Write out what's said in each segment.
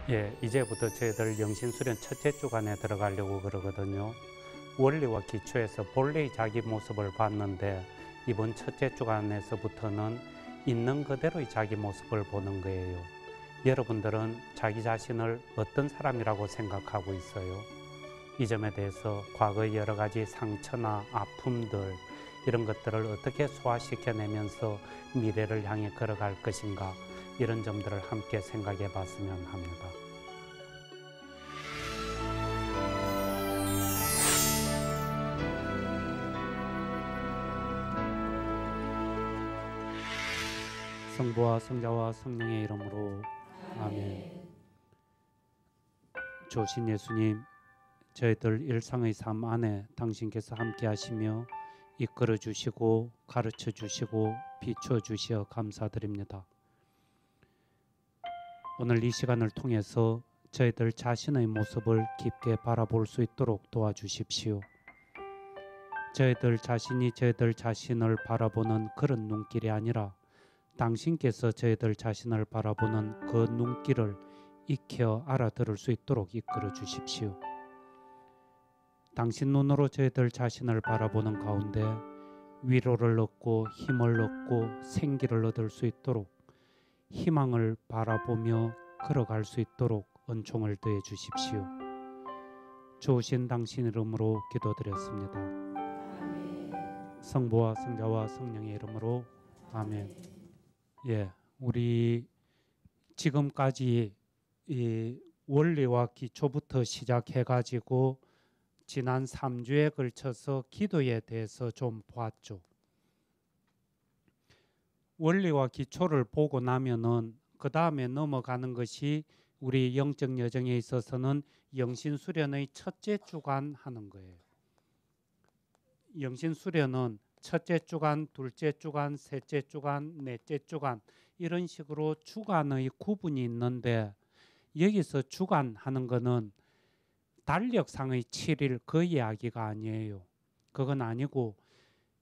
예, 이제부터 저희들 영신수련 첫째 주간에 들어가려고 그러거든요. 원리와 기초에서 본래의 자기 모습을 봤는데 이번 첫째 주간에서부터는 있는 그대로의 자기 모습을 보는 거예요. 여러분들은 자기 자신을 어떤 사람이라고 생각하고 있어요? 이 점에 대해서 과거의 여러 가지 상처나 아픔들 이런 것들을 어떻게 소화시켜내면서 미래를 향해 걸어갈 것인가, 이런 점들을 함께 생각해 봤으면 합니다. 성부와 성자와 성령의 이름으로 아멘. 조신 예수님, 저희들 일상의 삶 안에 당신께서 함께 하시며 이끌어 주시고 가르쳐 주시고 비추어 주시어 감사드립니다. 오늘 이 시간을 통해서 저희들 자신의 모습을 깊게 바라볼 수 있도록 도와주십시오. 저희들 자신이 저희들 자신을 바라보는 그런 눈길이 아니라 당신께서 저희들 자신을 바라보는 그 눈길을 익혀 알아들을 수 있도록 이끌어 주십시오. 당신 눈으로 저희들 자신을 바라보는 가운데 위로를 얻고 힘을 얻고 생기를 얻을 수 있도록, 희망을 바라보며 걸어갈 수 있도록 은총을 더해 주십시오. 좋으신 당신 이름으로 기도드렸습니다. 아멘. 성부와 성자와 성령의 이름으로 아멘. 예, 우리 지금까지 이 원리와 기초부터 시작해가지고 지난 3주에 걸쳐서 기도에 대해서 좀 보았죠. 원리와 기초를 보고 나면은 그 다음에 넘어가는 것이 우리 영적 여정에 있어서는 영신수련의 첫째 주간 하는 거예요. 영신수련은 첫째 주간, 둘째 주간, 셋째 주간, 넷째 주간 이런 식으로 주간의 구분이 있는데, 여기서 주간 하는 거는 달력상의 7일 그 이야기가 아니에요. 그건 아니고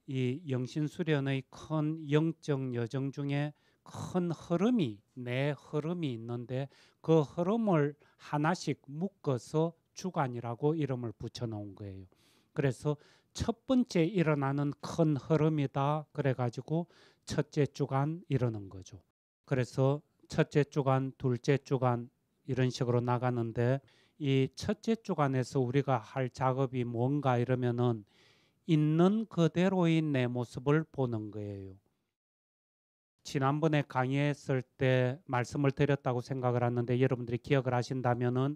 이 영신수련의 큰 영적 여정 중에 큰 흐름이, 내 흐름이 있는데 그 흐름을 하나씩 묶어서 주간이라고 이름을 붙여놓은 거예요. 그래서 첫 번째 일어나는 큰 흐름이다 그래가지고 첫째 주간 이러는 거죠. 그래서 첫째 주간, 둘째 주간 이런 식으로 나가는데, 이 첫째 주간에서 우리가 할 작업이 뭔가 이러면은 있는 그대로의 내 모습을 보는 거예요. 지난번에 강의했을 때 말씀을 드렸다고 생각을 하는데, 여러분들이 기억을 하신다면은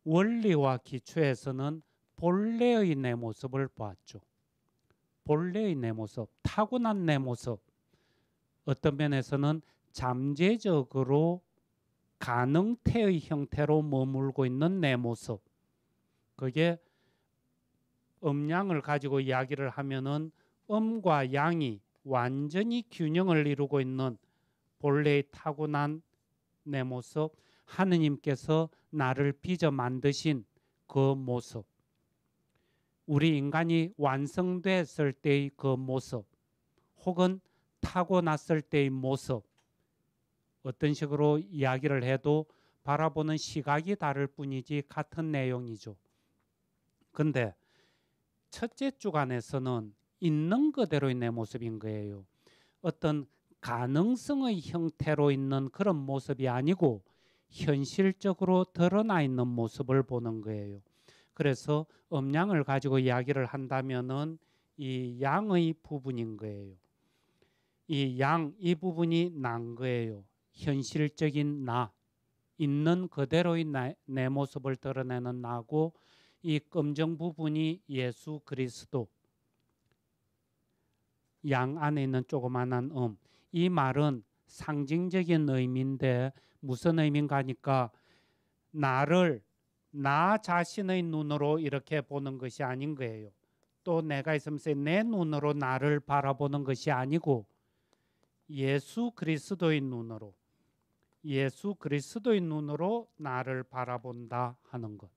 원리와 기초에서는 본래의 내 모습을 보았죠. 본래의 내 모습, 타고난 내 모습, 어떤 면에서는 잠재적으로 가능태의 형태로 머물고 있는 내 모습, 그게 음양을 가지고 이야기를 하면은 음과 양이 완전히 균형을 이루고 있는 본래의 타고난 내 모습, 하느님께서 나를 빚어 만드신 그 모습, 우리 인간이 완성됐을 때의 그 모습, 혹은 타고났을 때의 모습, 어떤 식으로 이야기를 해도 바라보는 시각이 다를 뿐이지 같은 내용이죠. 근데 첫째 주간에서는 있는 그대로의 내 모습인 거예요. 어떤 가능성의 형태로 있는 그런 모습이 아니고 현실적으로 드러나 있는 모습을 보는 거예요. 그래서 음양을 가지고 이야기를 한다면은 이 양의 부분인 거예요. 이 양, 이 부분이 난 거예요. 현실적인 나, 있는 그대로의 내 모습을 드러내는 나고, 이 검정 부분이 예수 그리스도, 양 안에 있는 조그만한 이 말은 상징적인 의미인데 무슨 의미인가 하니까 나를 나 자신의 눈으로 이렇게 보는 것이 아닌 거예요. 또 내가 있으면서 내 눈으로 나를 바라보는 것이 아니고 예수 그리스도의 눈으로, 예수 그리스도의 눈으로 나를 바라본다 하는 것.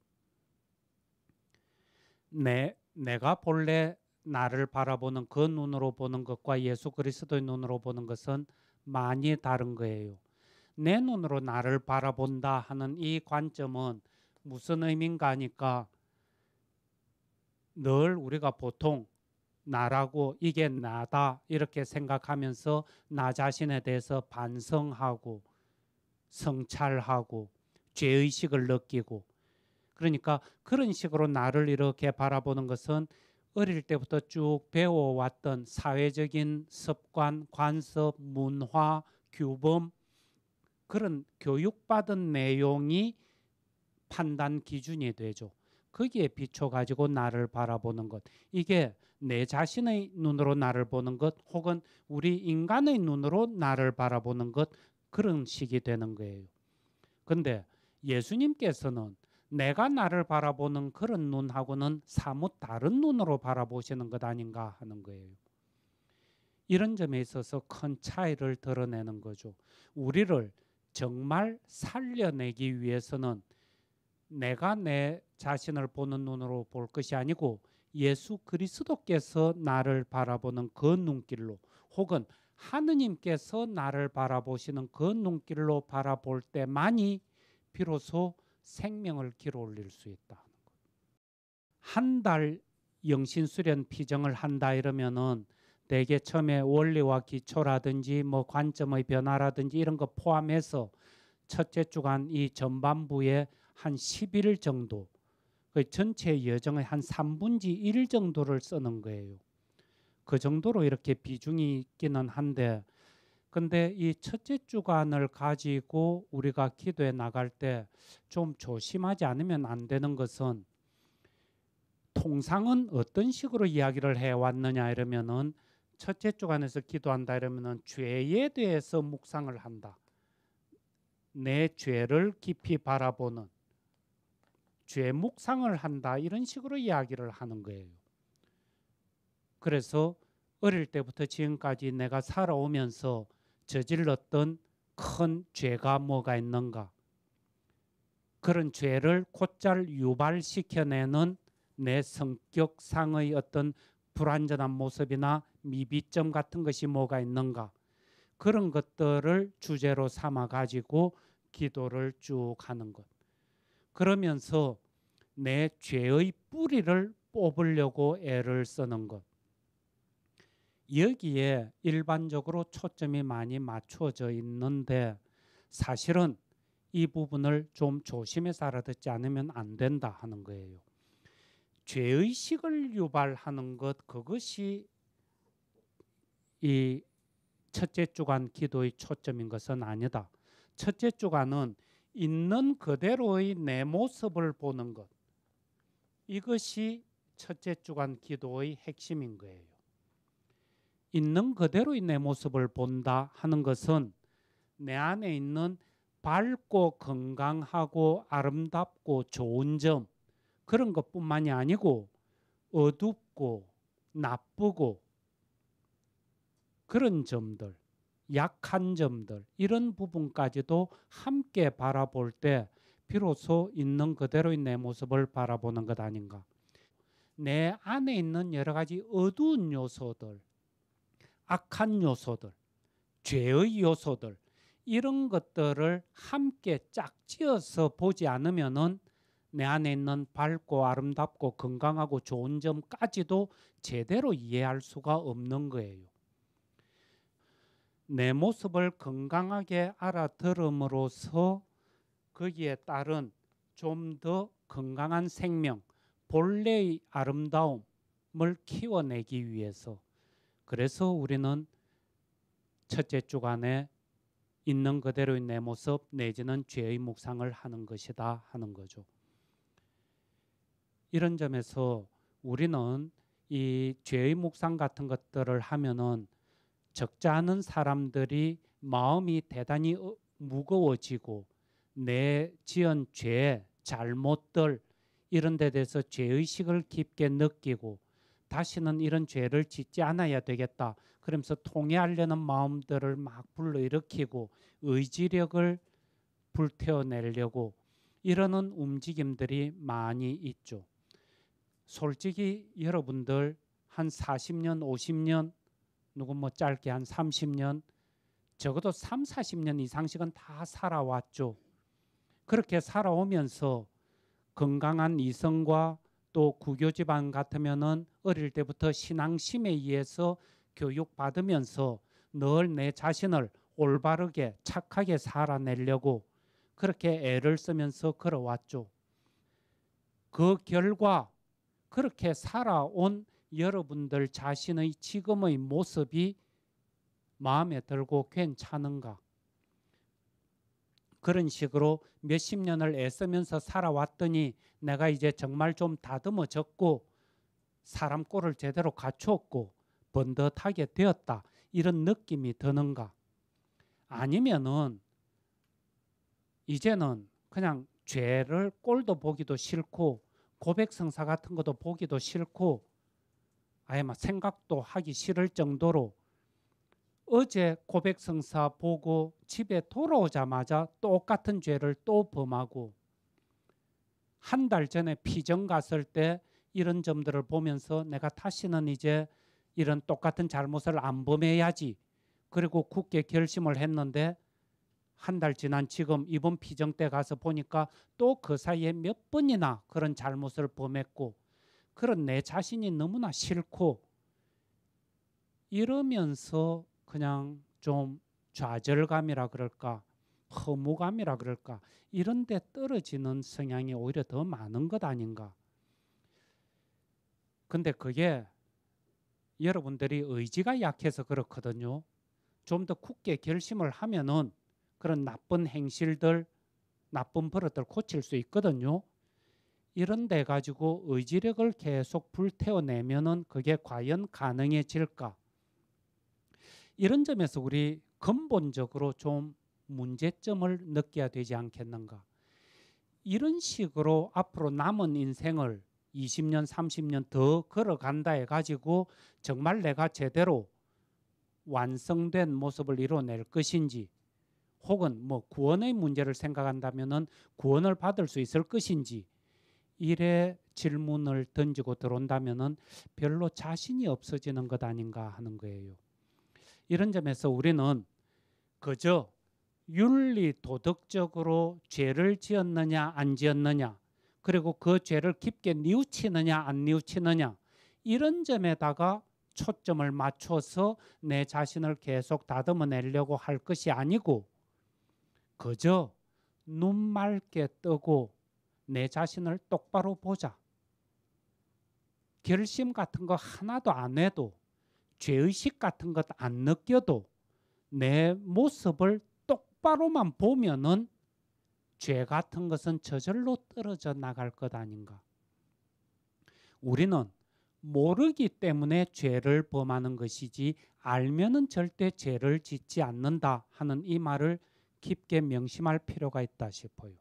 내가 본래 나를 바라보는 그 눈으로 보는 것과 예수 그리스도의 눈으로 보는 것은 많이 다른 거예요. 내 눈으로 나를 바라본다 하는 이 관점은 무슨 의미인가 하니까 늘 우리가 보통 나라고 이게 나다 이렇게 생각하면서 나 자신에 대해서 반성하고 성찰하고 죄의식을 느끼고 그러니까 그런 식으로 나를 이렇게 바라보는 것은 어릴 때부터 쭉 배워왔던 사회적인 습관, 관습, 문화, 규범 그런 교육받은 내용이 판단 기준이 되죠. 거기에 비춰 가지고 나를 바라보는 것. 이게 내 자신의 눈으로 나를 보는 것 혹은 우리 인간의 눈으로 나를 바라보는 것 그런 식이 되는 거예요. 근데 예수님께서는 내가 나를 바라보는 그런 눈하고는 사뭇 다른 눈으로 바라보시는 것 아닌가 하는 거예요. 이런 점에 있어서 큰 차이를 드러내는 거죠. 우리를 정말 살려내기 위해서는 내가 내 자신을 보는 눈으로 볼 것이 아니고 예수 그리스도께서 나를 바라보는 그 눈길로 혹은 하느님께서 나를 바라보시는 그 눈길로 바라볼 때만이 비로소 생명을 길어 올릴 수 있다. 한 달 영신수련 피정을 한다 이러면은 대개 처음에 원리와 기초라든지 뭐 관점의 변화라든지 이런 거 포함해서 첫째 주간 이 전반부에 한 10일 정도 그 전체 여정의 한 3분의 1 정도를 쓰는 거예요. 그 정도로 이렇게 비중이 있기는 한데 근데 이 첫째 주간을 가지고 우리가 기도에 나갈 때 좀 조심하지 않으면 안 되는 것은 통상은 어떤 식으로 이야기를 해왔느냐 이러면은 첫째 주간에서 기도한다 이러면은 죄에 대해서 묵상을 한다. 내 죄를 깊이 바라보는 죄 묵상을 한다 이런 식으로 이야기를 하는 거예요. 그래서 어릴 때부터 지금까지 내가 살아오면서 저질렀던 큰 죄가 뭐가 있는가 그런 죄를 곧잘 유발시켜내는 내 성격상의 어떤 불완전한 모습이나 미비점 같은 것이 뭐가 있는가 그런 것들을 주제로 삼아 가지고 기도를 쭉 하는 것. 그러면서 내 죄의 뿌리를 뽑으려고 애를 쓰는 것. 여기에 일반적으로 초점이 많이 맞춰져 있는데 사실은 이 부분을 좀 조심해서 알아듣지 않으면 안 된다 하는 거예요. 죄의식을 유발하는 것 그것이 이 첫째 주간 기도의 초점인 것은 아니다. 첫째 주간은 있는 그대로의 내 모습을 보는 것. 이것이 첫째 주간 기도의 핵심인 거예요. 있는 그대로의 내 모습을 본다 하는 것은 내 안에 있는 밝고 건강하고 아름답고 좋은 점 그런 것뿐만이 아니고 어둡고 나쁘고 그런 점들 약한 점들 이런 부분까지도 함께 바라볼 때 비로소 있는 그대로의 내 모습을 바라보는 것 아닌가. 내 안에 있는 여러 가지 어두운 요소들 악한 요소들 죄의 요소들 이런 것들을 함께 짝지어서 보지 않으면은 내 안에 있는 밝고 아름답고 건강하고 좋은 점까지도 제대로 이해할 수가 없는 거예요. 내 모습을 건강하게 알아들음으로써 거기에 따른 좀 더 건강한 생명, 본래의 아름다움을 키워내기 위해서 그래서 우리는 첫째 주간에 있는 그대로의 내 모습 내지는 죄의 묵상을 하는 것이다 하는 거죠. 이런 점에서 우리는 이 죄의 묵상 같은 것들을 하면은 적지 않은 사람들이 마음이 대단히 무거워지고 내 지은 죄, 잘못들 이런 데 대해서 죄의식을 깊게 느끼고 다시는 이런 죄를 짓지 않아야 되겠다. 그러면서 통회하려는 마음들을 막 불러일으키고 의지력을 불태워내려고 이러는 움직임들이 많이 있죠. 솔직히 여러분들 한 40년, 50년 누구 뭐 짧게 한 30년 적어도 3, 40년 이상씩은 다 살아왔죠. 그렇게 살아오면서 건강한 이성과 또 구교 집안 같으면은 어릴 때부터 신앙심에 의해서 교육받으면서 늘 내 자신을 올바르게 착하게 살아내려고 그렇게 애를 쓰면서 걸어왔죠. 그 결과 그렇게 살아온 여러분들 자신의 지금의 모습이 마음에 들고 괜찮은가? 그런 식으로 몇십 년을 애쓰면서 살아왔더니 내가 이제 정말 좀 다듬어졌고 사람 꼴을 제대로 갖추었고 번듯하게 되었다. 이런 느낌이 드는가? 아니면은 이제는 그냥 죄를 꼴도 보기도 싫고 고백성사 같은 것도 보기도 싫고 아예 막 생각도 하기 싫을 정도로 어제 고백성사 보고 집에 돌아오자마자 똑같은 죄를 또 범하고 한 달 전에 피정 갔을 때 이런 점들을 보면서 내가 다시는 이제 이런 똑같은 잘못을 안 범해야지. 그리고 굳게 결심을 했는데 한 달 지난 지금 이번 피정 때 가서 보니까 또 그 사이에 몇 번이나 그런 잘못을 범했고 그런 내 자신이 너무나 싫고 이러면서 그냥 좀 좌절감이라 그럴까 허무감이라 그럴까 이런 데 떨어지는 성향이 오히려 더 많은 것 아닌가. 근데 그게 여러분들이 의지가 약해서 그렇거든요. 좀 더 굳게 결심을 하면은 그런 나쁜 행실들 나쁜 버릇들 고칠 수 있거든요. 이런 데 가지고 의지력을 계속 불태워내면은 그게 과연 가능해질까? 이런 점에서 우리 근본적으로 좀 문제점을 느껴야 되지 않겠는가? 이런 식으로 앞으로 남은 인생을 20년, 30년 더 걸어간다 해가지고 정말 내가 제대로 완성된 모습을 이뤄낼 것인지 혹은 뭐 구원의 문제를 생각한다면은 구원을 받을 수 있을 것인지 이래 질문을 던지고 들어온다면은 별로 자신이 없어지는 것 아닌가 하는 거예요. 이런 점에서 우리는 그저 윤리 도덕적으로 죄를 지었느냐 안 지었느냐 그리고 그 죄를 깊게 뉘우치느냐 안 뉘우치느냐 이런 점에다가 초점을 맞춰서 내 자신을 계속 다듬어내려고 할 것이 아니고 그저 눈 맑게 뜨고 내 자신을 똑바로 보자. 결심 같은 거 하나도 안 해도 죄의식 같은 것 안 느껴도 내 모습을 똑바로만 보면은 죄 같은 것은 저절로 떨어져 나갈 것 아닌가. 우리는 모르기 때문에 죄를 범하는 것이지 알면은 절대 죄를 짓지 않는다 하는 이 말을 깊게 명심할 필요가 있다 싶어요.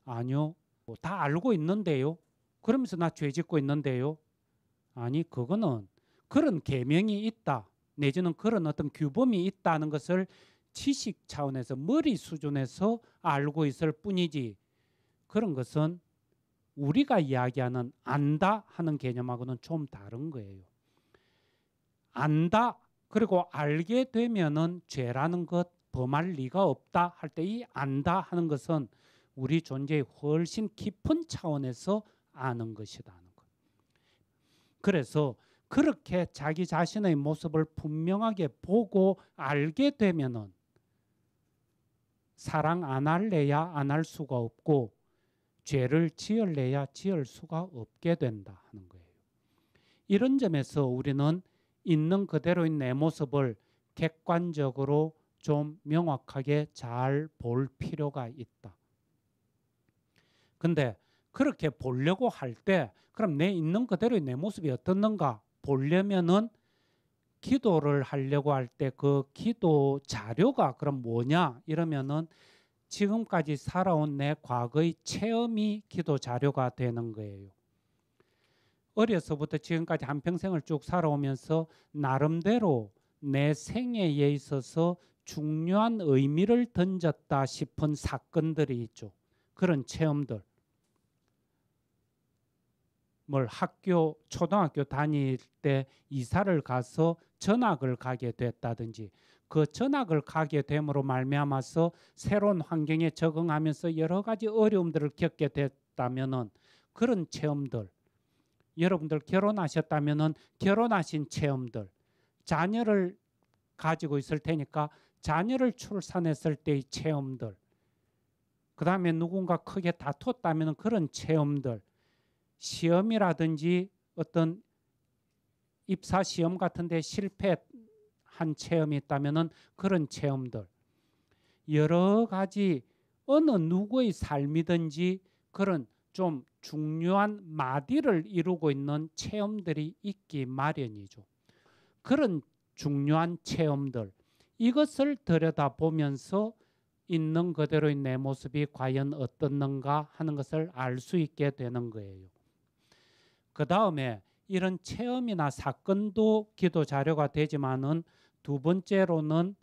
아니요. 다 알고 있는데요. 그러면서 나 죄 짓고 있는데요. 아니 그거는 그런 계명이 있다. 내지는 그런 어떤 규범이 있다는 것을 지식 차원에서 머리 수준에서 알고 있을 뿐이지 그런 것은 우리가 이야기하는 안다 하는 개념하고는 좀 다른 거예요. 안다 그리고 알게 되면은 죄라는 것 범할 리가 없다 할 때 이 안다 하는 것은 우리 존재의 훨씬 깊은 차원에서 아는 것이다 하는 것. 그래서 그렇게 자기 자신의 모습을 분명하게 보고 알게 되면은 사랑 안 할래야 안 할 수가 없고 죄를 지을래야 지을 수가 없게 된다 하는 거예요. 이런 점에서 우리는 있는 그대로인 내 모습을 객관적으로 좀 명확하게 잘 볼 필요가 있다. 근데 그렇게 보려고 할 때 그럼 내 있는 그대로의 내 모습이 어떻는가 보려면은 기도를 하려고 할 때 그 기도 자료가 그럼 뭐냐 이러면은 지금까지 살아온 내 과거의 체험이 기도 자료가 되는 거예요. 어려서부터 지금까지 한평생을 쭉 살아오면서 나름대로 내 생애에 있어서 중요한 의미를 던졌다 싶은 사건들이 있죠. 그런 체험들. 뭘 학교, 초등학교 다닐 때 이사를 가서 전학을 가게 됐다든지 그 전학을 가게 됨으로 말미암아서 새로운 환경에 적응하면서 여러 가지 어려움들을 겪게 됐다면은 그런 체험들, 여러분들 결혼하셨다면은 결혼하신 체험들, 자녀를 가지고 있을 테니까 자녀를 출산했을 때의 체험들, 그 다음에 누군가 크게 다퉜다면 그런 체험들, 시험이라든지 어떤 입사 시험 같은 데 실패한 체험이 있다면 그런 체험들, 여러 가지 어느 누구의 삶이든지 그런 좀 중요한 마디를 이루고 있는 체험들이 있기 마련이죠. 그런 중요한 체험들, 이것을 들여다보면서 있는 그대로의 내 모습이 과연 어떻는가 하는 것을 알 수 있게 되는 거예요. 그 다음에 이런 체험이나 사건도 기도 자료가 되지만은 두 번째로는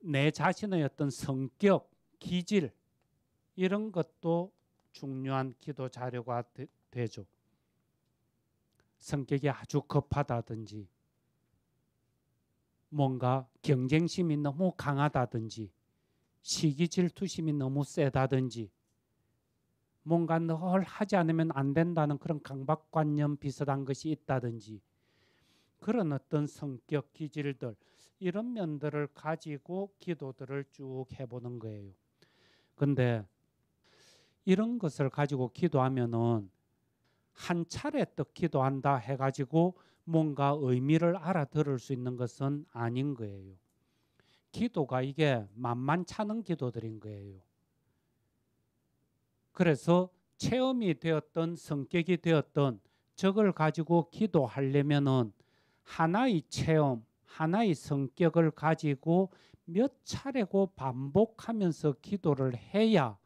내 자신의 어떤 성격, 기질 이런 것도 중요한 기도 자료가 되죠. 성격이 아주 급하다든지 뭔가 경쟁심이 너무 강하다든지 시기 질투심이 너무 세다든지 뭔가 늘 하지 않으면 안 된다는 그런 강박관념 비슷한 것이 있다든지 그런 어떤 성격 기질들 이런 면들을 가지고 기도들을 쭉 해보는 거예요. 근데 이런 것을 가지고 기도하면은 한 차례 또 기도한다 해가지고 뭔가 의미를 알아들을 수 있는 것은 아닌 거예요. 기도가 이게 만만찮은 기도들인 거예요. 그래서 체험이 되었던 성격이 되었던 저걸 가지고 기도하려면은 하나의 체험, 하나의 성격을 가지고 몇 차례고 반복하면서 기도를 해야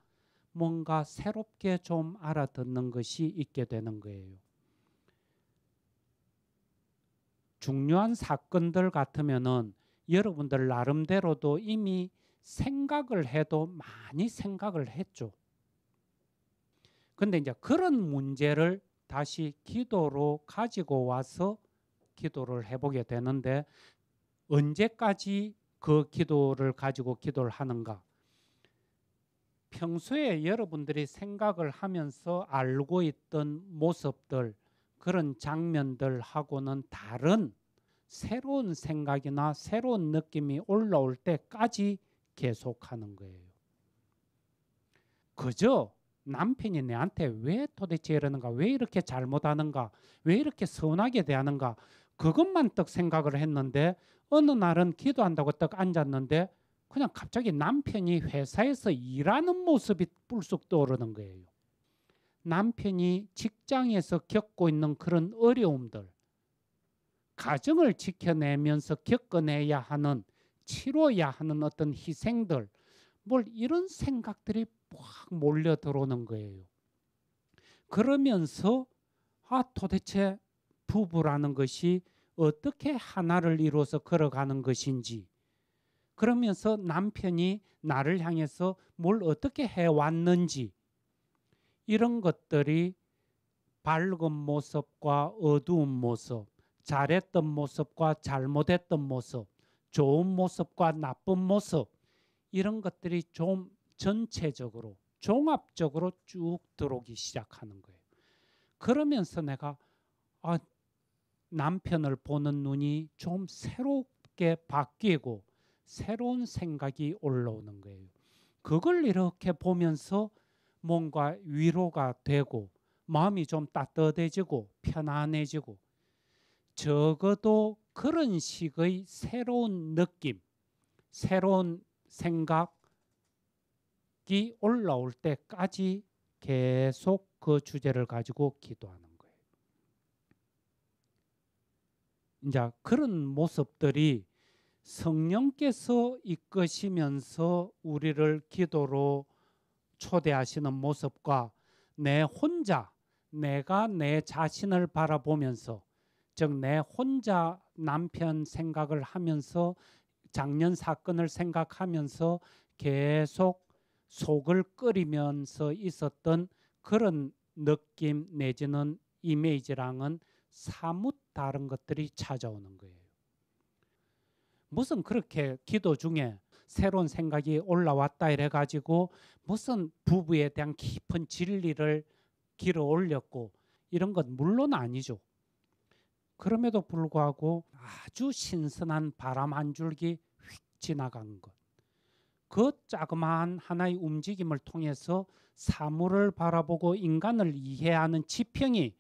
뭔가 새롭게 좀 알아듣는 것이 있게 되는 거예요. 중요한 사건들 같으면은 여러분들 나름대로도 이미 생각을 해도 많이 생각을 했죠. 근데 이제 그런 문제를 다시 기도로 가지고 와서 기도를 해보게 되는데 언제까지 그 기도를 가지고 기도를 하는가? 평소에 여러분들이 생각을 하면서 알고 있던 모습들, 그런 장면들하고는 다른 새로운 생각이나 새로운 느낌이 올라올 때까지 계속하는 거예요. 그저 남편이 내한테 왜 도대체 이러는가, 왜 이렇게 잘못하는가, 왜 이렇게 서운하게 대하는가, 그것만 떡 생각을 했는데 어느 날은 기도한다고 떡 앉았는데 그냥 갑자기 남편이 회사에서 일하는 모습이 불쑥 떠오르는 거예요. 남편이 직장에서 겪고 있는 그런 어려움들, 가정을 지켜내면서 겪어내야 하는, 치러야 하는 어떤 희생들, 뭘 이런 생각들이 확 몰려 들어오는 거예요. 그러면서 도대체 부부라는 것이 어떻게 하나를 이루어서 걸어가는 것인지, 그러면서 남편이 나를 향해서 뭘 어떻게 해왔는지, 이런 것들이 밝은 모습과 어두운 모습, 잘했던 모습과 잘못했던 모습, 좋은 모습과 나쁜 모습, 이런 것들이 좀 전체적으로 종합적으로 쭉 들어오기 시작하는 거예요. 그러면서 내가 남편을 보는 눈이 좀 새롭게 바뀌고 새로운 생각이 올라오는 거예요. 그걸 이렇게 보면서 뭔가 위로가 되고 마음이 좀 따뜻해지고 편안해지고, 적어도 그런 식의 새로운 느낌, 새로운 생각이 올라올 때까지 계속 그 주제를 가지고 기도하는 거예요. 이제 그런 모습들이 성령께서 이끄시면서 우리를 기도로 초대하시는 모습과 내 혼자, 내가 내 자신을 바라보면서, 즉 내 혼자 남편 생각을 하면서 작년 사건을 생각하면서 계속 속을 끓이면서 있었던 그런 느낌 내지는 이미지랑은 사뭇 다른 것들이 찾아오는 거예요. 무슨 그렇게 기도 중에 새로운 생각이 올라왔다 이래가지고 무슨 부부에 대한 깊은 진리를 길어 올렸고 이런 건 물론 아니죠. 그럼에도 불구하고 아주 신선한 바람 한 줄기 휙 지나간 것. 그 자그마한 하나의 움직임을 통해서 사물을 바라보고 인간을 이해하는 지평이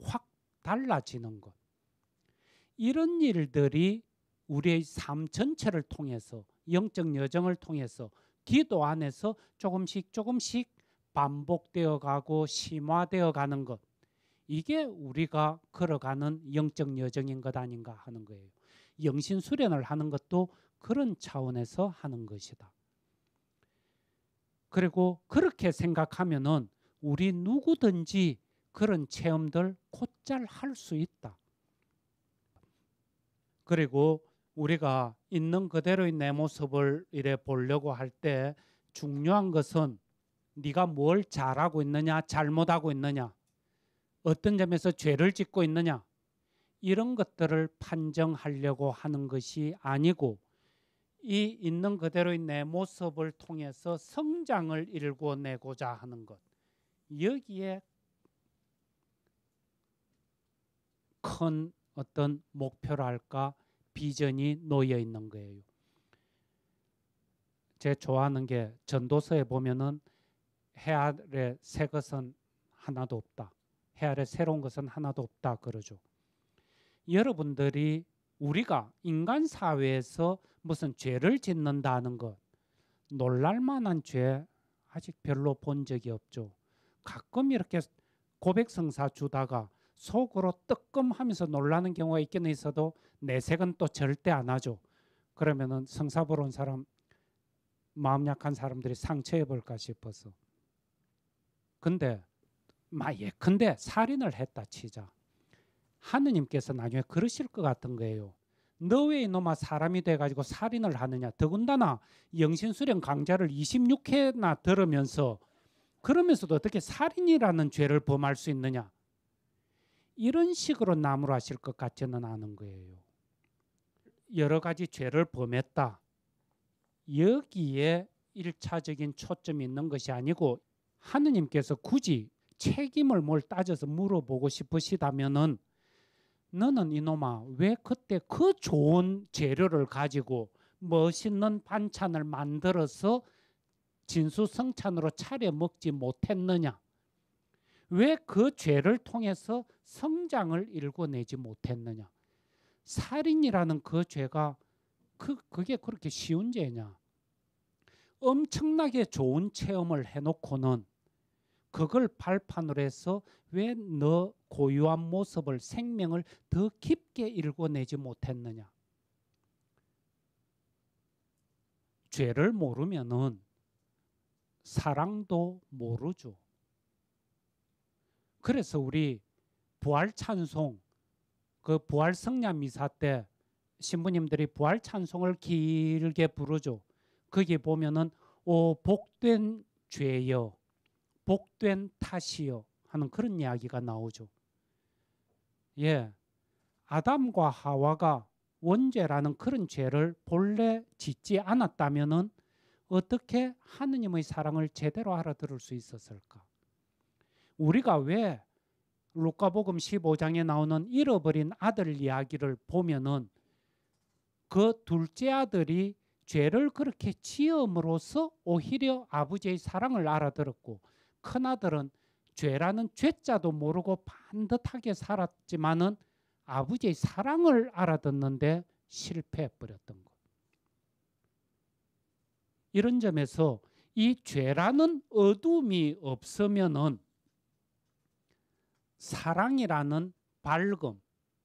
확 달라지는 것. 이런 일들이 우리의 삶 전체를 통해서 영적 여정을 통해서 기도 안에서 조금씩 조금씩 반복되어 가고 심화되어 가는 것. 이게 우리가 걸어가는 영적 여정인 것 아닌가 하는 거예요. 영신 수련을 하는 것도 그런 차원에서 하는 것이다. 그리고 그렇게 생각하면은 우리 누구든지 그런 체험들 곧잘 할 수 있다. 그리고 우리가 있는 그대로의 내 모습을 이래 보려고 할 때 중요한 것은 네가 뭘 잘하고 있느냐, 잘못하고 있느냐, 어떤 점에서 죄를 짓고 있느냐, 이런 것들을 판정하려고 하는 것이 아니고 이 있는 그대로의 내 모습을 통해서 성장을 일궈내고자 하는 것. 여기에 큰 어떤 목표랄까 비전이 놓여 있는 거예요. 제가 좋아하는 게 전도서에 보면은 해 아래 새 것은 하나도 없다. 해 아래 새로운 것은 하나도 없다 그러죠. 여러분들이 우리가 인간 사회에서 무슨 죄를 짓는다는 것, 놀랄만한 죄 아직 별로 본 적이 없죠. 가끔 이렇게 고백성사 주다가 속으로 뜨끔하면서 놀라는 경우가 있긴 있어도 내색은 또 절대 안 하죠. 그러면은 성사 보러 온 사람, 마음 약한 사람들이 상처해 볼까 싶어서. 근데 예컨대 살인을 했다 치자. 하느님께서 나중에 그러실 것 같은 거예요. 너 왜 이놈아 사람이 돼가지고 살인을 하느냐. 더군다나 영신수련 강좌를 26회나 들으면서 그러면서도 어떻게 살인이라는 죄를 범할 수 있느냐. 이런 식으로 나무라실 것 같지는 않은 거예요. 여러 가지 죄를 범했다. 여기에 일차적인 초점이 있는 것이 아니고 하느님께서 굳이 책임을 뭘 따져서 물어보고 싶으시다면은 너는 이놈아 왜 그때 그 좋은 재료를 가지고 멋있는 반찬을 만들어서 진수성찬으로 차려 먹지 못했느냐? 왜 그 죄를 통해서 성장을 일궈내지 못했느냐? 살인이라는 그 죄가 그게 그렇게 쉬운 죄냐? 엄청나게 좋은 체험을 해놓고는 그걸 발판으로 해서 왜 너 고유한 모습을 생명을 더 깊게 일궈내지 못했느냐? 죄를 모르면은 사랑도 모르죠. 그래서 우리 부활 찬송, 그 부활 성냥 미사 때 신부님들이 부활 찬송을 길게 부르죠. 거기 보면은 오 복된 죄여, 복된 탓이여 하는 그런 이야기가 나오죠. 예, 아담과 하와가 원죄라는 그런 죄를 본래 짓지 않았다면은 어떻게 하느님의 사랑을 제대로 알아들을 수 있었을까? 우리가 왜 루카복음 15장에 나오는 잃어버린 아들 이야기를 보면은 그 둘째 아들이 죄를 그렇게 지음으로써 오히려 아버지의 사랑을 알아들었고 큰아들은 죄라는 죄자도 모르고 반듯하게 살았지만은 아버지의 사랑을 알아듣는데 실패해버렸던 것. 이런 점에서 이 죄라는 어둠이 없으면은 사랑이라는 밝음,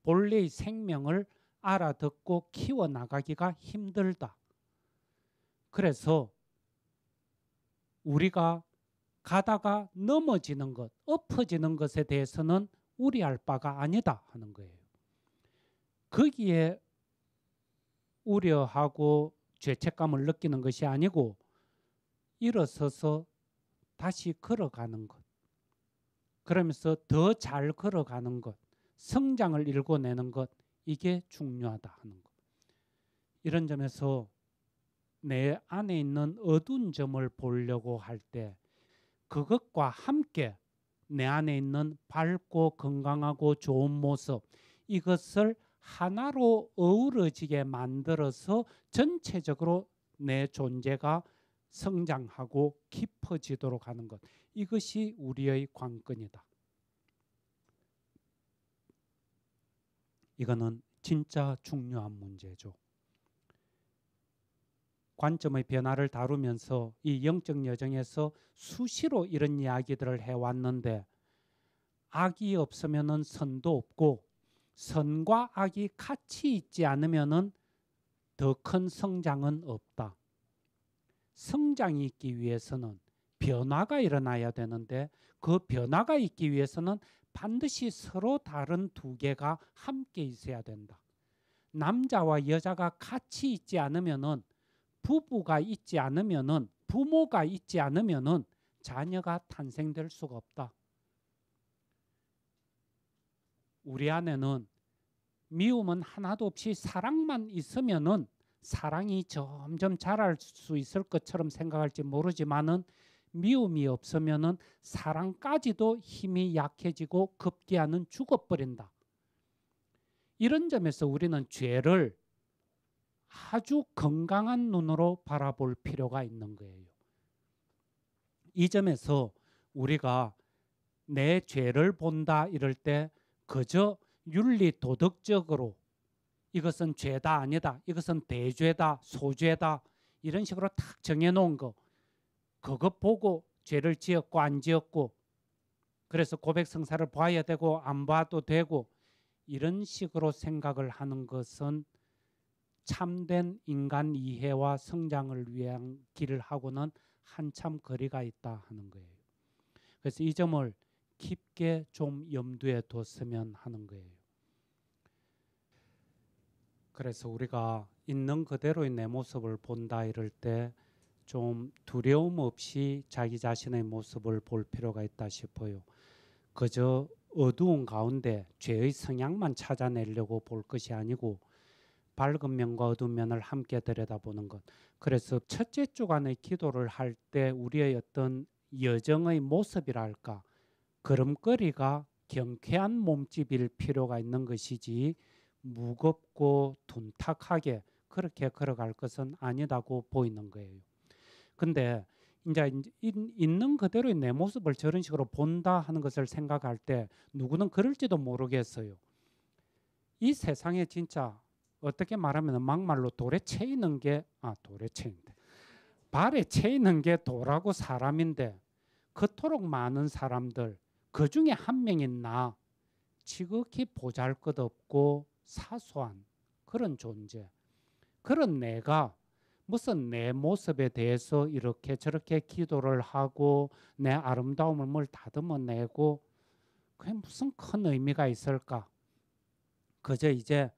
본래의 생명을 알아듣고 키워나가기가 힘들다. 그래서 우리가 가다가 넘어지는 것, 엎어지는 것에 대해서는 우려할 바가 아니다 하는 거예요. 거기에 우려하고 죄책감을 느끼는 것이 아니고 일어서서 다시 걸어가는 것. 그러면서 더 잘 걸어가는 것, 성장을 일궈내는 것, 이게 중요하다 하는 것. 이런 점에서 내 안에 있는 어두운 점을 보려고 할 때 그것과 함께 내 안에 있는 밝고 건강하고 좋은 모습, 이것을 하나로 어우러지게 만들어서 전체적으로 내 존재가 성장하고 깊어지도록 하는 것, 이것이 우리의 관건이다. 이거는 진짜 중요한 문제죠. 관점의 변화를 다루면서 이 영적 여정에서 수시로 이런 이야기들을 해왔는데, 악이 없으면 선도 없고 선과 악이 같이 있지 않으면 더 큰 성장은 없다. 성장이 있기 위해서는 변화가 일어나야 되는데, 그 변화가 있기 위해서는 반드시 서로 다른 두 개가 함께 있어야 된다. 남자와 여자가 같이 있지 않으면은, 부부가 있지 않으면은, 부모가 있지 않으면은 자녀가 탄생될 수가 없다. 우리 안에는 미움은 하나도 없이 사랑만 있으면은 사랑이 점점 자랄 수 있을 것처럼 생각할지 모르지만은, 미움이 없으면은 사랑까지도 힘이 약해지고 급기야는 죽어버린다. 이런 점에서 우리는 죄를 아주 건강한 눈으로 바라볼 필요가 있는 거예요. 이 점에서 우리가 내 죄를 본다 이럴 때 그저 윤리 도덕적으로 이것은 죄다 아니다, 이것은 대죄다, 소죄다, 이런 식으로 탁 정해놓은 거, 그것 보고 죄를 지었고 안 지었고, 그래서 고백성사를 봐야 되고 안 봐도 되고, 이런 식으로 생각을 하는 것은 참된 인간 이해와 성장을 위한 길을 하고는 한참 거리가 있다 하는 거예요. 그래서 이 점을 깊게 좀 염두에 뒀으면 하는 거예요. 그래서 우리가 있는 그대로의 내 모습을 본다 이럴 때 좀 두려움 없이 자기 자신의 모습을 볼 필요가 있다 싶어요. 그저 어두운 가운데 죄의 성향만 찾아내려고 볼 것이 아니고 밝은 면과 어두운 면을 함께 들여다보는 것. 그래서 첫째 주간의 기도를 할 때 우리의 어떤 여정의 모습이랄까, 걸음걸이가 경쾌한 몸집일 필요가 있는 것이지 무겁고 둔탁하게 그렇게 걸어갈 것은 아니다고 보이는 거예요. 근데 이제 있는 그대로의 내 모습을 저런 식으로 본다 하는 것을 생각할 때 누구는 그럴지도 모르겠어요. 이 세상에 진짜 어떻게 말하면 막말로 돌에 채이는 게 돌에 채인데 발에 채이는 게 돌하고 사람인데, 그토록 많은 사람들 그 중에 한 명인 나, 지극히 보잘것없고 사소한 그런 존재, 그런 내가 무슨 내 모습에 대해서 이렇게 저렇게 기도를 하고 내 아름다움을 뭘 다듬어내고 그게 무슨 큰 의미가 있을까? 그저 이제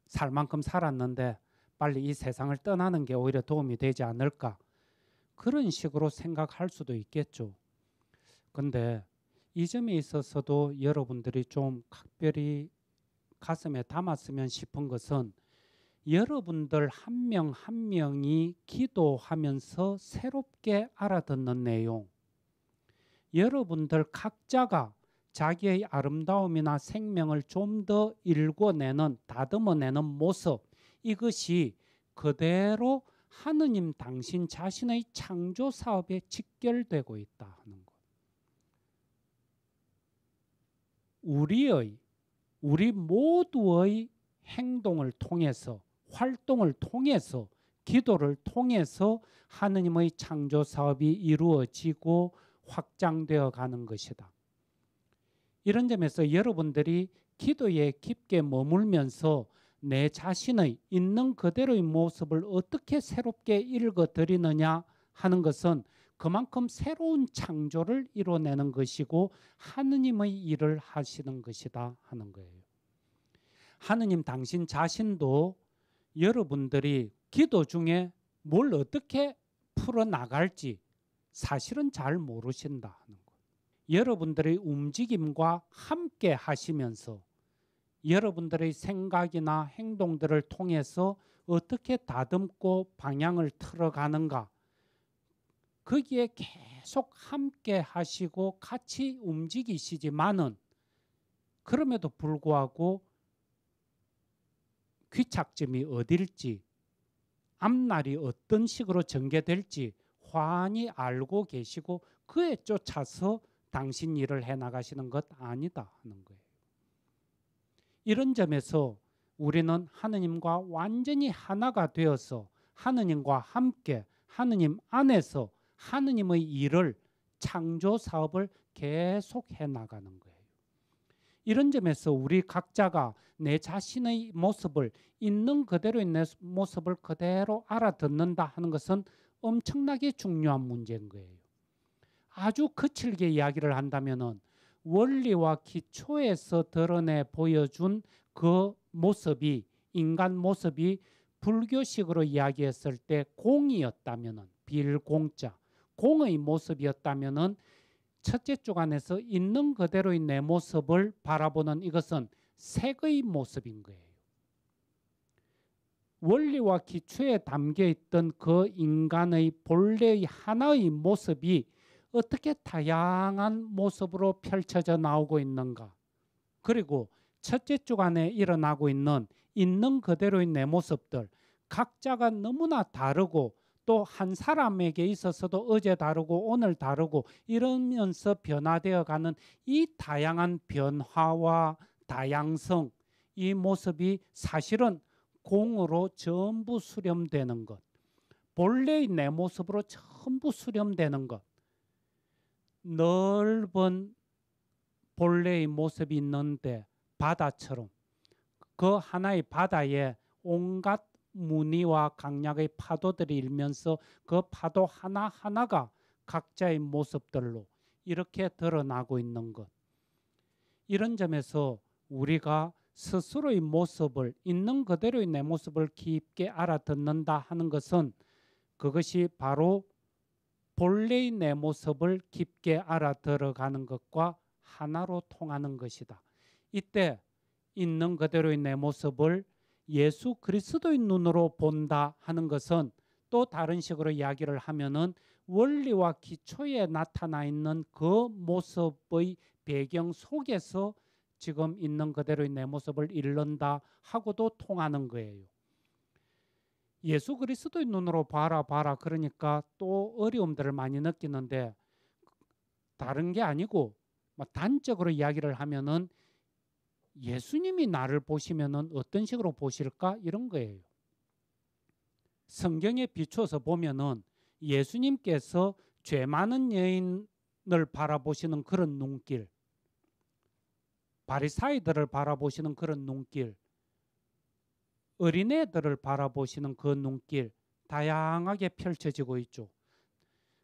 살 만큼 살았는데 빨리 이 세상을 떠나는 게 오히려 도움이 되지 않을까? 그런 식으로 생각할 수도 있겠죠. 근데 이 점에 있어서도 여러분들이 좀 각별히 가슴에 담았으면 싶은 것은, 여러분들 한 명 한 명이 기도하면서 새롭게 알아듣는 내용, 여러분들 각자가 자기의 아름다움이나 생명을 좀 더 일궈내는, 다듬어내는 모습, 이것이 그대로 하느님 당신 자신의 창조 사업에 직결되고 있다 하는 것. 우리 모두의 행동을 통해서, 활동을 통해서, 기도를 통해서 하느님의 창조 사업이 이루어지고 확장되어 가는 것이다. 이런 점에서 여러분들이 기도에 깊게 머물면서 내 자신의 있는 그대로의 모습을 어떻게 새롭게 읽어드리느냐 하는 것은 그만큼 새로운 창조를 이뤄내는 것이고 하느님의 일을 하시는 것이다 하는 거예요. 하느님 당신 자신도 여러분들이 기도 중에 뭘 어떻게 풀어나갈지 사실은 잘 모르신다 하는 것. 여러분들의 움직임과 함께 하시면서 여러분들의 생각이나 행동들을 통해서 어떻게 다듬고 방향을 틀어가는가. 거기에 계속 함께 하시고 같이 움직이시지만은 그럼에도 불구하고 귀착점이 어딜지, 앞날이 어떤 식으로 전개될지 환히 알고 계시고 그에 쫓아서 당신 일을 해나가시는 것 아니다 하는 거예요. 이런 점에서 우리는 하느님과 완전히 하나가 되어서 하느님과 함께 하느님 안에서 하느님의 일을, 창조 사업을 계속 해나가는 거예요. 이런 점에서 우리 각자가 내 자신의 모습을, 있는 그대로의 내 모습을 그대로 알아듣는다 하는 것은 엄청나게 중요한 문제인 거예요. 아주 거칠게 이야기를 한다면은 원리와 기초에서 드러내 보여준 그 모습이, 인간 모습이 불교식으로 이야기했을 때 공이었다면은, 빌공자, 공의 모습이었다면은 첫째 주간에서 있는 그대로의 내 모습을 바라보는 이것은 색의 모습인 거예요. 원리와 기초에 담겨 있던 그 인간의 본래의 하나의 모습이 어떻게 다양한 모습으로 펼쳐져 나오고 있는가. 그리고 첫째 주간에 일어나고 있는 그대로의 내 모습들, 각자가 너무나 다르고 또 한 사람에게 있어서도 어제 다르고 오늘 다르고 이러면서 변화되어 가는 이 다양한 변화와 다양성, 이 모습이 사실은 공으로 전부 수렴되는 것, 본래의 내 모습으로 전부 수렴되는 것, 넓은 본래의 모습이 있는데 바다처럼 그 하나의 바다에 온갖 무늬와 강약의 파도들이 일면서 그 파도 하나하나가 각자의 모습들로 이렇게 드러나고 있는 것. 이런 점에서 우리가 스스로의 모습을, 있는 그대로의 내 모습을 깊게 알아듣는다 하는 것은 그것이 바로 본래의 내 모습을 깊게 알아들어가는 것과 하나로 통하는 것이다. 이때 있는 그대로의 내 모습을 예수 그리스도의 눈으로 본다 하는 것은 또 다른 식으로 이야기를 하면은 원리와 기초에 나타나 있는 그 모습의 배경 속에서 지금 있는 그대로의 내 모습을 잃는다 하고도 통하는 거예요. 예수 그리스도의 눈으로 봐라 그러니까 또 어려움들을 많이 느끼는데 다른 게 아니고 단적으로 이야기를 하면은 예수님이 나를 보시면은 어떤 식으로 보실까 이런 거예요. 성경에 비춰서 보면은 예수님께서 죄 많은 여인을 바라보시는 그런 눈길, 바리사이들을 바라보시는 그런 눈길, 어린애들을 바라보시는 그 눈길 다양하게 펼쳐지고 있죠.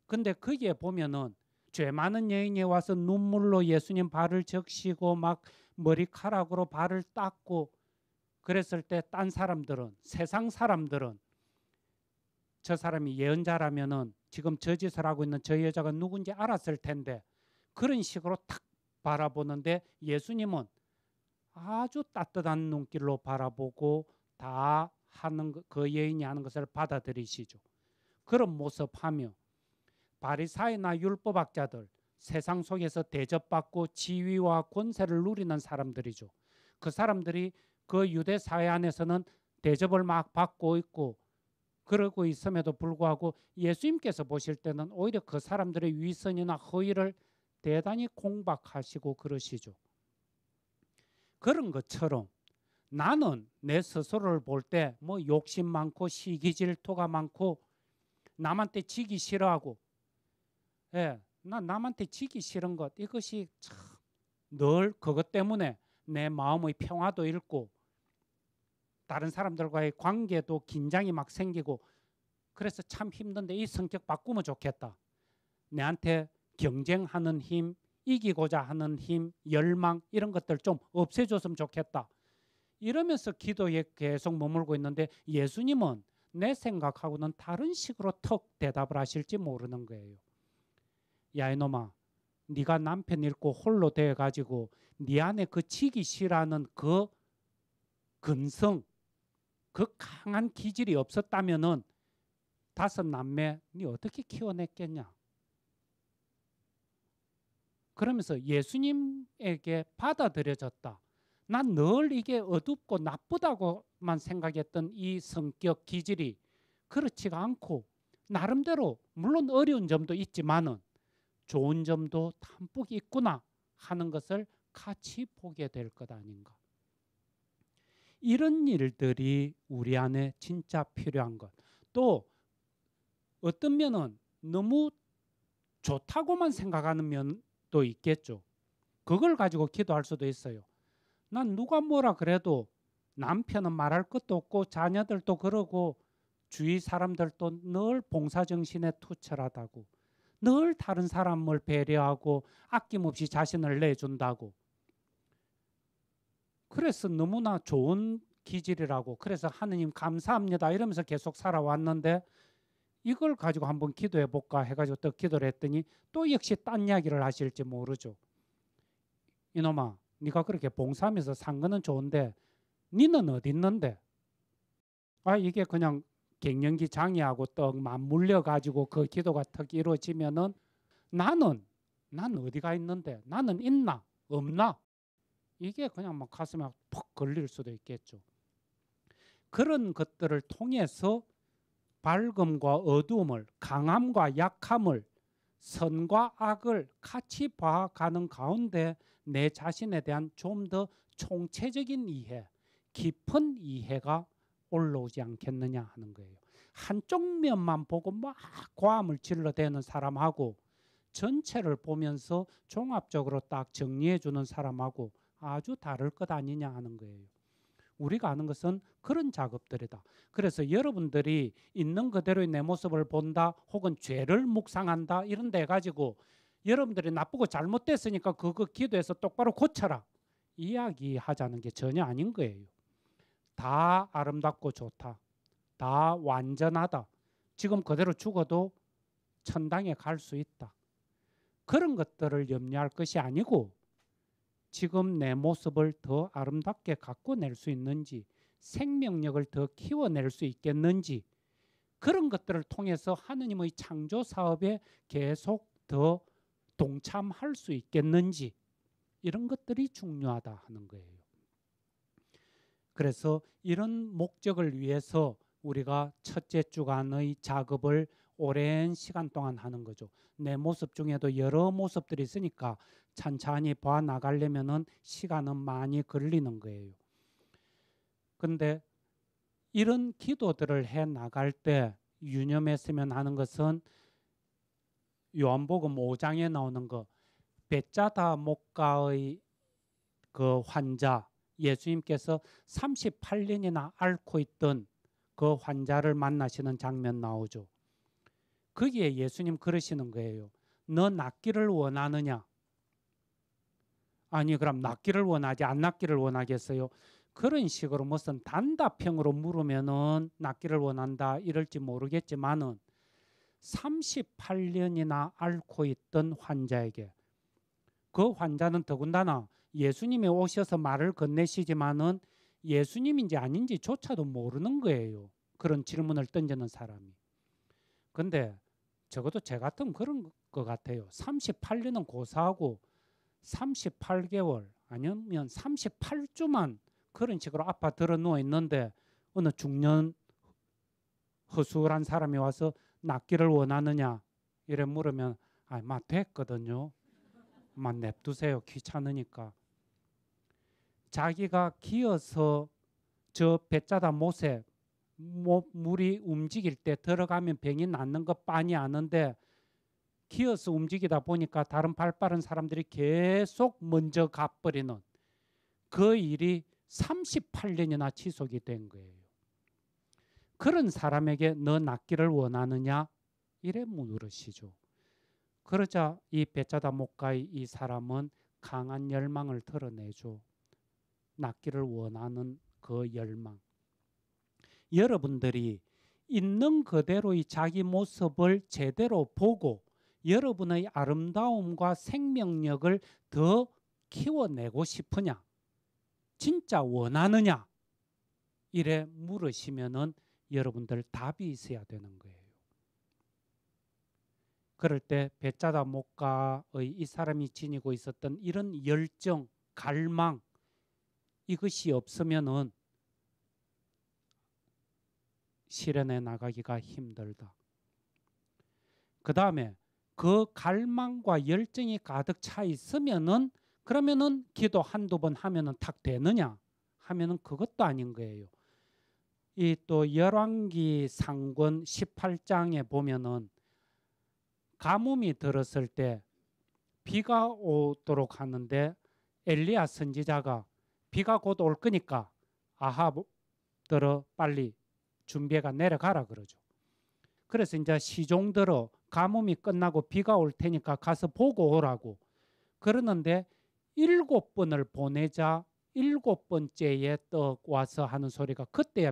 근데 거기에 보면은 죄 많은 여인이 와서 눈물로 예수님 발을 적시고 막 머리카락으로 발을 닦고 그랬을 때 딴 사람들은, 세상 사람들은 저 사람이 예언자라면은 지금 저 짓을 하고 있는 저 여자가 누군지 알았을 텐데 그런 식으로 탁 바라보는데 예수님은 아주 따뜻한 눈길로 바라보고 다 하는 그 여인이 하는 것을 받아들이시죠. 그런 모습하며 바리사이나 율법학자들, 세상 속에서 대접받고 지위와 권세를 누리는 사람들이죠. 그 사람들이 그 유대 사회 안에서는 대접을 막 받고 있고 그러고 있음에도 불구하고 예수님께서 보실 때는 오히려 그 사람들의 위선이나 허위를 대단히 공박하시고 그러시죠. 그런 것처럼 나는 내 스스로를 볼 때 뭐 욕심 많고 시기 질투가 많고 남한테 지기 싫어하고 나 남한테 지기 싫은 것 이것이 참 늘 그것 때문에 내 마음의 평화도 잃고 다른 사람들과의 관계도 긴장이 막 생기고 그래서 참 힘든데 이 성격 바꾸면 좋겠다. 내한테 경쟁하는 힘, 이기고자 하는 힘, 열망 이런 것들 좀 없애줬으면 좋겠다. 이러면서 기도에 계속 머물고 있는데 예수님은 내 생각하고는 다른 식으로 턱 대답을 하실지 모르는 거예요. 야 이놈아, 네가 남편 잃고 홀로 돼가지고 네 안에 그 지기 싫어하는 그 근성, 그 강한 기질이 없었다면은 5남매 니 어떻게 키워냈겠냐? 그러면서 예수님에게 받아들여졌다. 난 늘 이게 어둡고 나쁘다고만 생각했던 이 성격 기질이 그렇지가 않고 나름대로 물론 어려운 점도 있지만은 좋은 점도 담뿍 있구나 하는 것을 같이 보게 될 것 아닌가. 이런 일들이 우리 안에 진짜 필요한 것. 또 어떤 면은 너무 좋다고만 생각하는 면도 있겠죠. 그걸 가지고 기도할 수도 있어요. 난 누가 뭐라 그래도 남편은 말할 것도 없고 자녀들도 그러고 주위 사람들도 늘 봉사정신에 투철하다고 늘 다른 사람을 배려하고 아낌없이 자신을 내준다고 그래서 너무나 좋은 기질이라고 그래서 하느님 감사합니다 이러면서 계속 살아왔는데 이걸 가지고 한번 기도해 볼까 해가지고 또 기도를 했더니 또 역시 딴 이야기를 하실지 모르죠. 이놈아 네가 그렇게 봉사하면서 산 거는 좋은데 니는 어디 있는데? 아 이게 그냥 갱년기 장애하고 떡 맞물려 가지고 그 기도가 턱 이루어지면은 나는 어디가 있는데? 나는 있나? 없나? 이게 그냥 막 가슴에 푹 걸릴 수도 있겠죠. 그런 것들을 통해서 밝음과 어두움을 강함과 약함을 선과 악을 같이 봐가는 가운데 내 자신에 대한 좀 더 총체적인 이해, 깊은 이해가 올라오지 않겠느냐 하는 거예요. 한쪽 면만 보고 막 고함을 질러대는 사람하고 전체를 보면서 종합적으로 딱 정리해 주는 사람하고 아주 다를 것 아니냐 하는 거예요. 우리가 아는 것은 그런 작업들이다. 그래서 여러분들이 있는 그대로의 내 모습을 본다 혹은 죄를 묵상한다 이런 데 가지고 여러분들이 나쁘고 잘못됐으니까 그거 기도해서 똑바로 고쳐라 이야기하자는 게 전혀 아닌 거예요. 다 아름답고 좋다. 다 완전하다. 지금 그대로 죽어도 천당에 갈 수 있다. 그런 것들을 염려할 것이 아니고 지금 내 모습을 더 아름답게 가꿔낼 수 있는지 생명력을 더 키워낼 수 있겠는지 그런 것들을 통해서 하느님의 창조 사업에 계속 더 동참할 수 있겠는지 이런 것들이 중요하다 하는 거예요. 그래서 이런 목적을 위해서 우리가 첫째 주간의 작업을 오랜 시간 동안 하는 거죠. 내 모습 중에도 여러 모습들이 있으니까 찬찬히 봐 나가려면은 시간은 많이 걸리는 거예요. 근데 이런 기도들을 해 나갈 때 유념했으면 하는 것은 요한복음 5장에 나오는 거 벳자다 목가의 그 환자 예수님께서 38년이나 앓고 있던 그 환자를 만나시는 장면 나오죠. 거기에 예수님 그러시는 거예요. 너 낫기를 원하느냐? 아니 그럼 낫기를 원하지 안 낫기를 원하겠어요? 그런 식으로 무슨 단답형으로 물으면은 낫기를 원한다 이럴지 모르겠지만은 38년이나 앓고 있던 환자에게 그 환자는 더군다나 예수님이 오셔서 말을 건네시지만은 예수님인지 아닌지조차도 모르는 거예요. 그런 질문을 던지는 사람이. 근데 적어도 제 같으면 그런 것 같아요. 38년은 고사하고 38개월 아니면 38주만 그런 식으로 아파 들어 누워 있는데 어느 중년 허술한 사람이 와서 낫기를 원하느냐 이래 물으면 막 됐거든요. 막 냅두세요. 귀찮으니까. 자기가 기어서 저 뱃자다 못에 물이 움직일 때 들어가면 병이 낫는 것 빤히 아는데 기어서 움직이다 보니까 다른 발 빠른 사람들이 계속 먼저 가버리는 그 일이 38년이나 지속이 된 거예요. 그런 사람에게 너 낫기를 원하느냐? 이래 물으시죠. 그러자 이 벳자다 목가의 이 사람은 강한 열망을 드러내죠. 낫기를 원하는 그 열망. 여러분들이 있는 그대로의 자기 모습을 제대로 보고 여러분의 아름다움과 생명력을 더 키워내고 싶으냐? 진짜 원하느냐? 이래 물으시면은 여러분들 답이 있어야 되는 거예요. 그럴 때 배짜다 못가의 이 사람이 지니고 있었던 이런 열정, 갈망 이것이 없으면은 실현해 나가기가 힘들다. 그 다음에 그 갈망과 열정이 가득 차 있으면은 그러면은 기도 한두 번 하면은 탁 되느냐 하면은 그것도 아닌 거예요. 이 또 열왕기 상권 18장에 보면은 가뭄이 들었을 때 비가 오도록 하는데 엘리야 선지자가 비가 곧 올 거니까 아합들어 빨리 준비해가 내려가라 그러죠. 그래서 이제 시종들어 가뭄이 끝나고 비가 올 테니까 가서 보고 오라고 그러는데 7번을 보내자 7번째에 떡 와서 하는 소리가 그때야.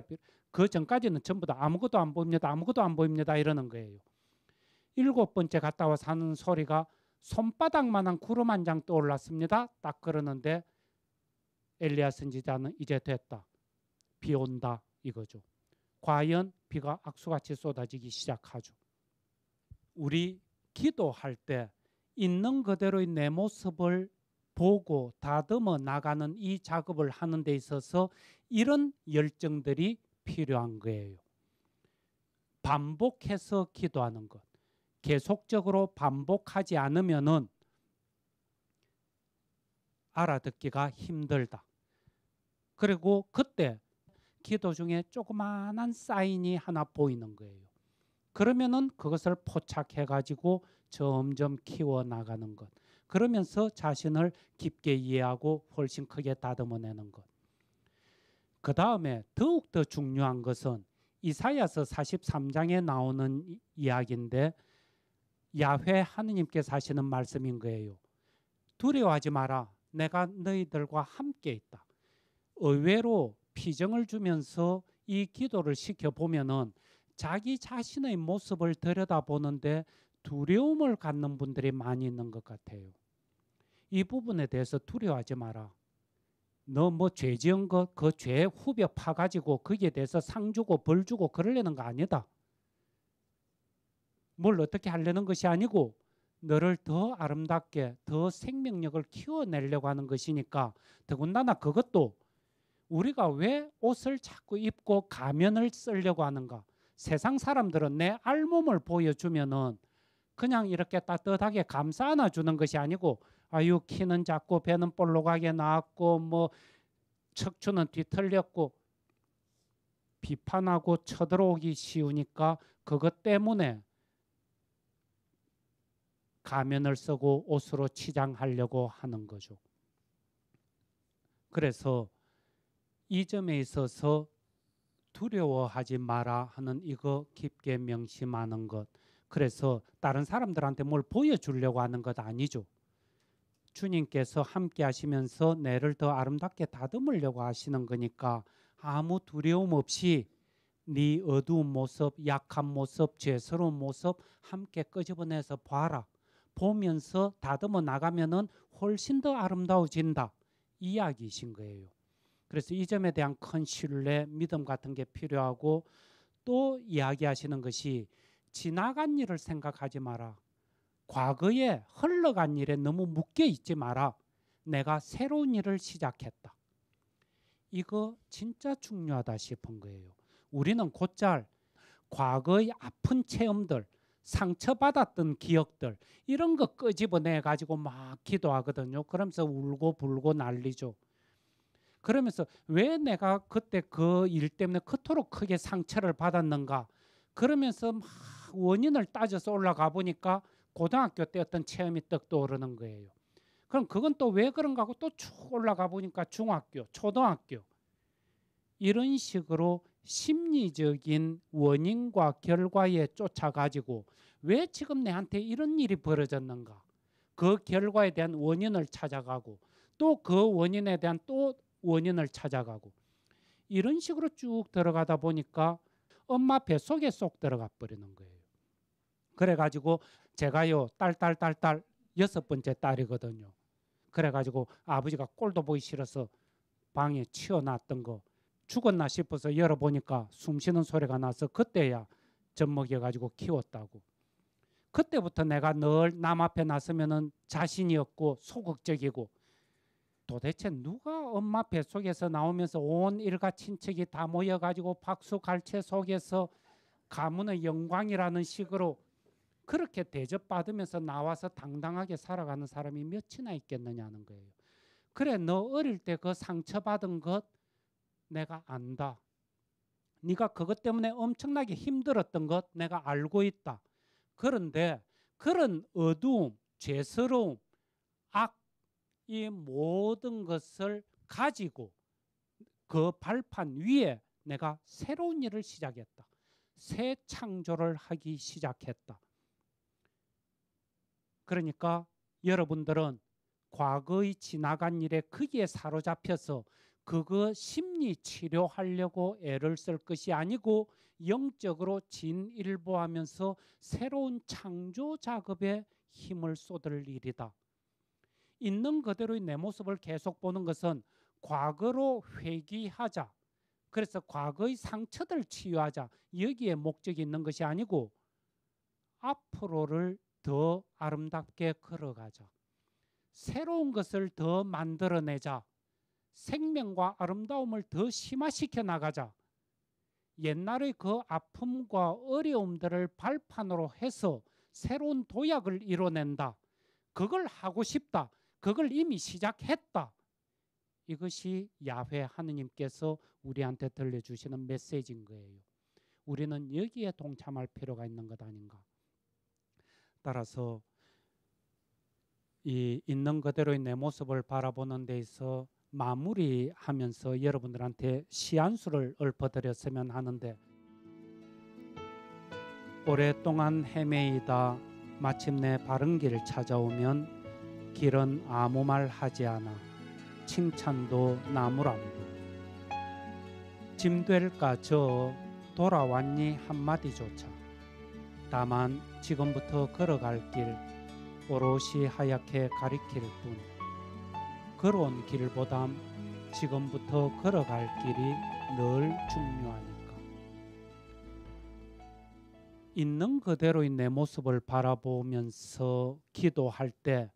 그 전까지는 전부 다 아무것도 안 보입니다. 아무것도 안 보입니다. 이러는 거예요. 7번째 갔다 와서 하는 소리가 손바닥만한 구름 한 장 떠올랐습니다. 딱 그러는데 엘리야 선지자는 이제 됐다. 비 온다 이거죠. 과연 비가 악수같이 쏟아지기 시작하죠. 우리 기도할 때 있는 그대로의 내 모습을 보고 다듬어 나가는 이 작업을 하는 데 있어서 이런 열정들이 필요한 거예요. 반복해서 기도하는 것. 계속적으로 반복하지 않으면은 알아듣기가 힘들다. 그리고 그때 기도 중에 조그마한 사인이 하나 보이는 거예요. 그러면은 그것을 포착해 가지고 점점 키워 나가는 것. 그러면서 자신을 깊게 이해하고 훨씬 크게 다듬어내는 것. 그 다음에 더욱더 중요한 것은 이사야서 43장에 나오는 이야기인데 야훼 하느님께서 하시는 말씀인 거예요. 두려워하지 마라. 내가 너희들과 함께 있다. 의외로 피정을 주면서 이 기도를 시켜보면은 자기 자신의 모습을 들여다보는데 두려움을 갖는 분들이 많이 있는 것 같아요. 이 부분에 대해서 두려워하지 마라. 너 뭐 죄 지은 거 그 죄 후벼 파가지고 거기에 대해서 상 주고 벌 주고 그러려는 거 아니다. 뭘 어떻게 하려는 것이 아니고 너를 더 아름답게 더 생명력을 키워내려고 하는 것이니까 더군다나 그것도 우리가 왜 옷을 자꾸 입고 가면을 쓰려고 하는가. 세상 사람들은 내 알몸을 보여주면은 그냥 이렇게 따뜻하게 감싸 안아주는 것이 아니고 아유 키는 작고 배는 볼록하게 나왔고 뭐 척추는 뒤틀렸고 비판하고 쳐들어오기 쉬우니까 그것 때문에 가면을 쓰고 옷으로 치장하려고 하는 거죠. 그래서 이 점에 있어서 두려워하지 마라 하는 이거 깊게 명심하는 것. 그래서 다른 사람들한테 뭘 보여주려고 하는 것 아니죠. 주님께서 함께 하시면서 내를 더 아름답게 다듬으려고 하시는 거니까 아무 두려움 없이 네 어두운 모습, 약한 모습, 죄스러운 모습 함께 끄집어내서 봐라. 보면서 다듬어 나가면은 훨씬 더 아름다워진다. 이야기이신 거예요. 그래서 이 점에 대한 큰 신뢰, 믿음 같은 게 필요하고 또 이야기하시는 것이 지나간 일을 생각하지 마라. 과거에 흘러간 일에 너무 묶여 있지 마라. 내가 새로운 일을 시작했다. 이거 진짜 중요하다 싶은 거예요. 우리는 곧잘 과거의 아픈 체험들, 상처받았던 기억들 이런 거 끄집어내 가지고 막 기도하거든요. 그러면서 울고 불고 난리죠. 그러면서 왜 내가 그때 그 일 때문에 그토록 크게 상처를 받았는가 그러면서 막 원인을 따져서 올라가 보니까 고등학교 때 어떤 체험이 떡 떠오르는 거예요. 그럼 그건 또 왜 그런가 하고 또 쭉 올라가 보니까 중학교, 초등학교 이런 식으로 심리적인 원인과 결과에 쫓아가지고 왜 지금 내한테 이런 일이 벌어졌는가 그 결과에 대한 원인을 찾아가고 또 그 원인에 대한 또 원인을 찾아가고 이런 식으로 쭉 들어가다 보니까 엄마 뱃속에 쏙 들어가 버리는 거예요. 그래가지고 제가요 딸 6번째 딸이거든요. 그래가지고 아버지가 꼴도 보기 싫어서 방에 치워놨던 거 죽었나 싶어서 열어보니까 숨쉬는 소리가 나서 그때야 젖먹여가지고 키웠다고. 그때부터 내가 늘 남 앞에 나서면은 자신이 없고 소극적이고, 도대체 누가 엄마 뱃속에서 나오면서 온 일가 친척이 다 모여가지고 박수갈채 속에서 가문의 영광이라는 식으로 그렇게 대접받으면서 나와서 당당하게 살아가는 사람이 몇이나 있겠느냐는 거예요. 그래, 너 어릴 때 그 상처받은 것 내가 안다. 네가 그것 때문에 엄청나게 힘들었던 것 내가 알고 있다. 그런데 그런 어두움, 죄스러움, 악, 이 모든 것을 가지고 그 발판 위에 내가 새로운 일을 시작했다. 새 창조를 하기 시작했다. 그러니까 여러분들은 과거의 지나간 일에 거기에 사로잡혀서 그거 심리 치료하려고 애를 쓸 것이 아니고 영적으로 진일보하면서 새로운 창조 작업에 힘을 쏟을 일이다. 있는 그대로의 내 모습을 계속 보는 것은 과거로 회귀하자. 그래서 과거의 상처들 치유하자. 여기에 목적이 있는 것이 아니고 앞으로를 더 아름답게 걸어가자. 새로운 것을 더 만들어내자. 생명과 아름다움을 더 심화시켜 나가자. 옛날의 그 아픔과 어려움들을 발판으로 해서 새로운 도약을 이뤄낸다. 그걸 하고 싶다. 그걸 이미 시작했다. 이것이 야훼 하느님께서 우리한테 들려주시는 메시지인 거예요. 우리는 여기에 동참할 필요가 있는 것 아닌가. 따라서 이 있는 그대로의 내 모습을 바라보는 데 있어 마무리하면서 여러분들한테 시안수를 읊어드렸으면 하는데, 오랫동안 헤매이다 마침내 바른 길 찾아오면 길은 아무 말 하지 않아 칭찬도 나무람도 짐될까 저 돌아왔니 한마디조차 다만 지금부터 걸어갈 길 오롯이 하얗게 가리킬 뿐 걸어온 길보담 지금부터 걸어갈 길이 늘 중요하니까. 있는 그대로의 내 모습을 바라보면서 기도할 때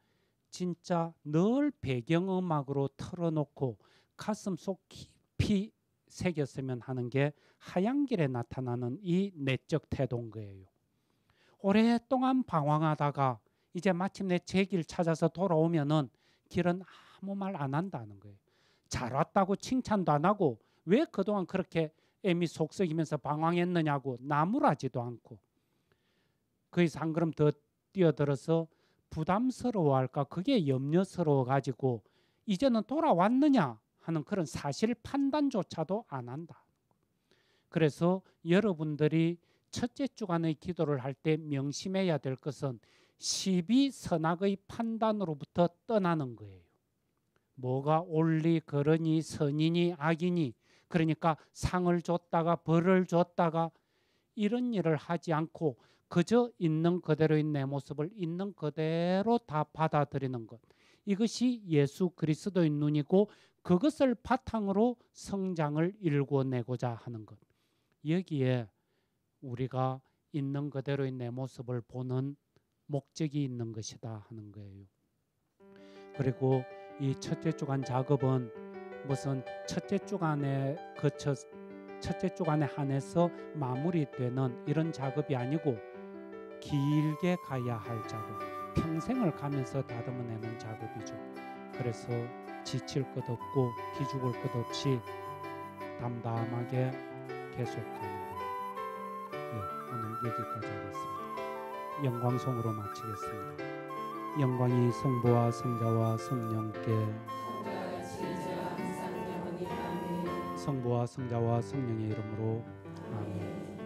진짜 늘 배경음악으로 틀어놓고 가슴속 깊이 새겼으면 하는 게 하얀 길에 나타나는 이 내적 태도인 거예요. 오랫동안 방황하다가 이제 마침내 제 길 찾아서 돌아오면은 길은 아무 말 안 한다는 거예요. 잘 왔다고 칭찬도 안 하고 왜 그동안 그렇게 애미 속썩이면서 방황했느냐고 나무라지도 않고, 거기서 한 걸음 더 뛰어들어서 부담스러워할까 그게 염려스러워 가지고 이제는 돌아왔느냐 하는 그런 사실 판단조차도 안 한다. 그래서 여러분들이 첫째 주간의 기도를 할 때 명심해야 될 것은 시비선악의 판단으로부터 떠나는 거예요. 뭐가 옳리 그러니 선이니 악이니, 그러니까 상을 줬다가 벌을 줬다가 이런 일을 하지 않고 그저 있는 그대로의 내 모습을 있는 그대로 다 받아들이는 것, 이것이 예수 그리스도의 눈이고 그것을 바탕으로 성장을 일궈내고자 하는 것, 여기에 우리가 있는 그대로의 내 모습을 보는 목적이 있는 것이다 하는 거예요. 그리고 이 첫째 주간 작업은 무슨 첫째 주간에 거쳐 첫째 주간에 한해서 마무리되는 이런 작업이 아니고 길게 가야 할 작업, 평생을 가면서 다듬어내는 작업이죠. 그래서 지칠 것 없고 기죽을 것 없이 담담하게 계속하는 거예요. 네, 오늘 여기까지 하겠습니다. 영광송으로 마치겠습니다. 영광이 성부와 성자와 성령께, 성부와 성자와 성령의 이름으로 아멘.